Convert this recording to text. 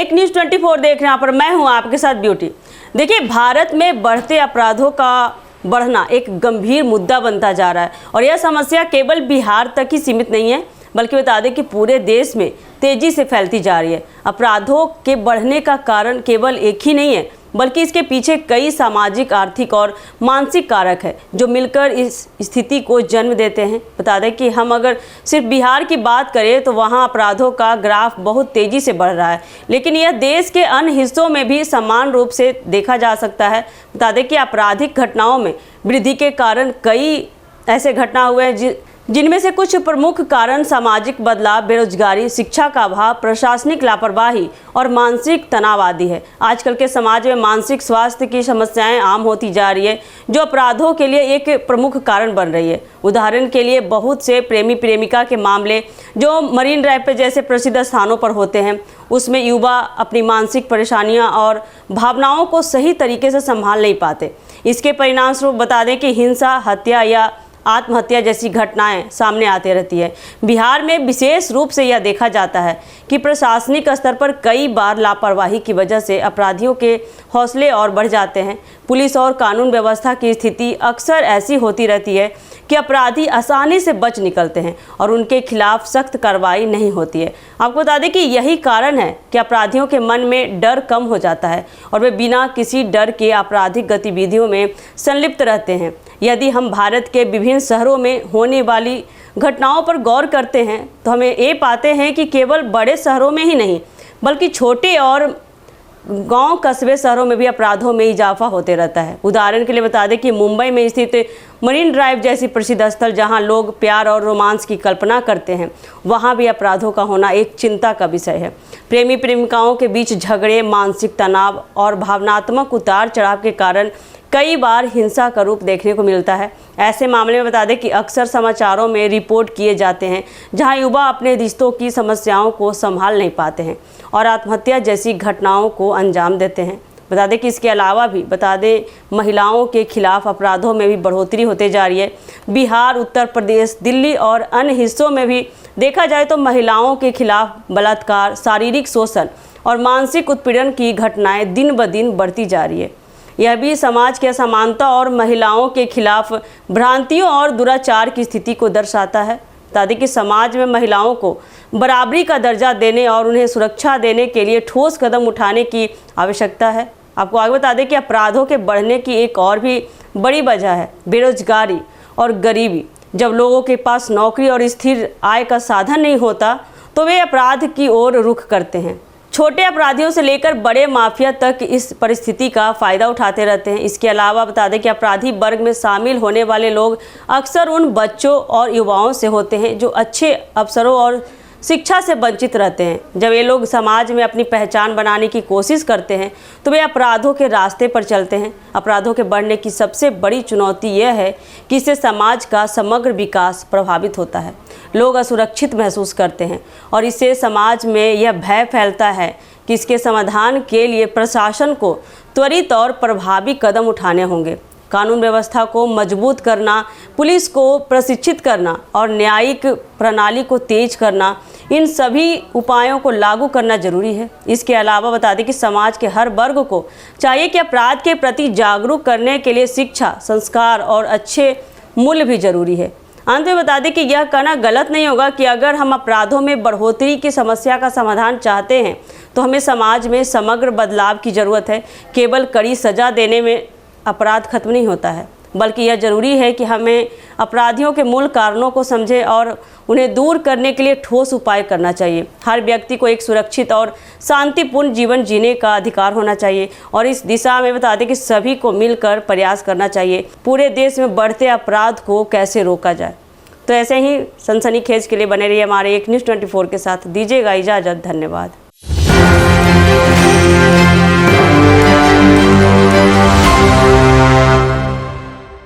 एक न्यूज़ 24 देख रहे हैं, पर मैं हूं आपके साथ ब्यूटी। देखिए, भारत में बढ़ते अपराधों का बढ़ना एक गंभीर मुद्दा बनता जा रहा है और यह समस्या केवल बिहार तक ही सीमित नहीं है, बल्कि बता दें कि पूरे देश में तेजी से फैलती जा रही है। अपराधों के बढ़ने का कारण केवल एक ही नहीं है, बल्कि इसके पीछे कई सामाजिक, आर्थिक और मानसिक कारक है जो मिलकर इस स्थिति को जन्म देते हैं। बता दें कि हम अगर सिर्फ बिहार की बात करें तो वहां अपराधों का ग्राफ बहुत तेज़ी से बढ़ रहा है, लेकिन यह देश के अन्य हिस्सों में भी समान रूप से देखा जा सकता है। बता दें कि आपराधिक घटनाओं में वृद्धि के कारण कई ऐसे घटना हुए हैं जिनमें से कुछ प्रमुख कारण सामाजिक बदलाव, बेरोजगारी, शिक्षा का अभाव, प्रशासनिक लापरवाही और मानसिक तनाव आदि है। आजकल के समाज में मानसिक स्वास्थ्य की समस्याएं आम होती जा रही है, जो अपराधों के लिए एक प्रमुख कारण बन रही है। उदाहरण के लिए बहुत से प्रेमी प्रेमिका के मामले जो मरीन ड्राइव पे जैसे प्रसिद्ध स्थानों पर होते हैं, उसमें युवा अपनी मानसिक परेशानियाँ और भावनाओं को सही तरीके से संभाल नहीं पाते। इसके परिणाम स्वरूप बता दें कि हिंसा, हत्या या आत्महत्या जैसी घटनाएं सामने आती रहती है। बिहार में विशेष रूप से यह देखा जाता है कि प्रशासनिक स्तर पर कई बार लापरवाही की वजह से अपराधियों के हौसले और बढ़ जाते हैं। पुलिस और कानून व्यवस्था की स्थिति अक्सर ऐसी होती रहती है कि अपराधी आसानी से बच निकलते हैं और उनके खिलाफ सख्त कार्रवाई नहीं होती है। आपको बता दें कि यही कारण है कि अपराधियों के मन में डर कम हो जाता है और वे बिना किसी डर के आपराधिक गतिविधियों में संलिप्त रहते हैं। यदि हम भारत के विभिन्न शहरों में होने वाली घटनाओं पर गौर करते हैं तो हमें ये पाते हैं कि केवल बड़े शहरों में ही नहीं, बल्कि छोटे और गांव कस्बे शहरों में भी अपराधों में इजाफा होते रहता है। उदाहरण के लिए बता दें कि मुंबई में स्थित मरीन ड्राइव जैसी प्रसिद्ध स्थल जहां लोग प्यार और रोमांस की कल्पना करते हैं, वहां भी अपराधों का होना एक चिंता का विषय है। प्रेमी प्रेमिकाओं के बीच झगड़े, मानसिक तनाव और भावनात्मक उतार चढ़ाव के कारण कई बार हिंसा का रूप देखने को मिलता है। ऐसे मामले में बता दें कि अक्सर समाचारों में रिपोर्ट किए जाते हैं जहां युवा अपने रिश्तों की समस्याओं को संभाल नहीं पाते हैं और आत्महत्या जैसी घटनाओं को अंजाम देते हैं। बता दें कि इसके अलावा भी बता दें महिलाओं के खिलाफ अपराधों में भी बढ़ोतरी होते जा रही है। बिहार, उत्तर प्रदेश, दिल्ली और अन्य हिस्सों में भी देखा जाए तो महिलाओं के खिलाफ बलात्कार, शारीरिक शोषण और मानसिक उत्पीड़न की घटनाएं दिन ब दिन बढ़ती जा रही है। यह भी समाज की असमानता और महिलाओं के खिलाफ भ्रांतियों और दुराचार की स्थिति को दर्शाता है। बता दें कि समाज में महिलाओं को बराबरी का दर्जा देने और उन्हें सुरक्षा देने के लिए ठोस कदम उठाने की आवश्यकता है। आपको आगे बता दें कि अपराधों के बढ़ने की एक और भी बड़ी वजह है बेरोजगारी और गरीबी। जब लोगों के पास नौकरी और स्थिर आय का साधन नहीं होता तो वे अपराध की ओर रुख करते हैं। छोटे अपराधियों से लेकर बड़े माफिया तक इस परिस्थिति का फ़ायदा उठाते रहते हैं। इसके अलावा बता दें कि अपराधी वर्ग में शामिल होने वाले लोग अक्सर उन बच्चों और युवाओं से होते हैं जो अच्छे अवसरों और शिक्षा से वंचित रहते हैं। जब ये लोग समाज में अपनी पहचान बनाने की कोशिश करते हैं तो वे अपराधों के रास्ते पर चलते हैं। अपराधों के बढ़ने की सबसे बड़ी चुनौती यह है कि इससे समाज का समग्र विकास प्रभावित होता है। लोग असुरक्षित महसूस करते हैं और इससे समाज में यह भय फैलता है कि इसके समाधान के लिए प्रशासन को त्वरित और प्रभावी कदम उठाने होंगे। कानून व्यवस्था को मजबूत करना, पुलिस को प्रशिक्षित करना और न्यायिक प्रणाली को तेज करना, इन सभी उपायों को लागू करना जरूरी है। इसके अलावा बता दें कि समाज के हर वर्ग को चाहिए कि अपराध के प्रति जागरूक करने के लिए शिक्षा, संस्कार और अच्छे मूल्य भी जरूरी है। अंत में बता दें कि यह कहना गलत नहीं होगा कि अगर हम अपराधों में बढ़ोतरी की समस्या का समाधान चाहते हैं तो हमें समाज में समग्र बदलाव की ज़रूरत है। केवल कड़ी सज़ा देने में अपराध खत्म नहीं होता है, बल्कि यह ज़रूरी है कि हमें अपराधियों के मूल कारणों को समझें और उन्हें दूर करने के लिए ठोस उपाय करना चाहिए। हर व्यक्ति को एक सुरक्षित और शांतिपूर्ण जीवन जीने का अधिकार होना चाहिए और इस दिशा में बता दें कि सभी को मिलकर प्रयास करना चाहिए। पूरे देश में बढ़ते अपराध को कैसे रोका जाए। तो ऐसे ही सनसनीखेज के लिए बने रहिए हमारे एक न्यूज़ 24 के साथ। दीजिएगा इजाज़त। धन्यवाद।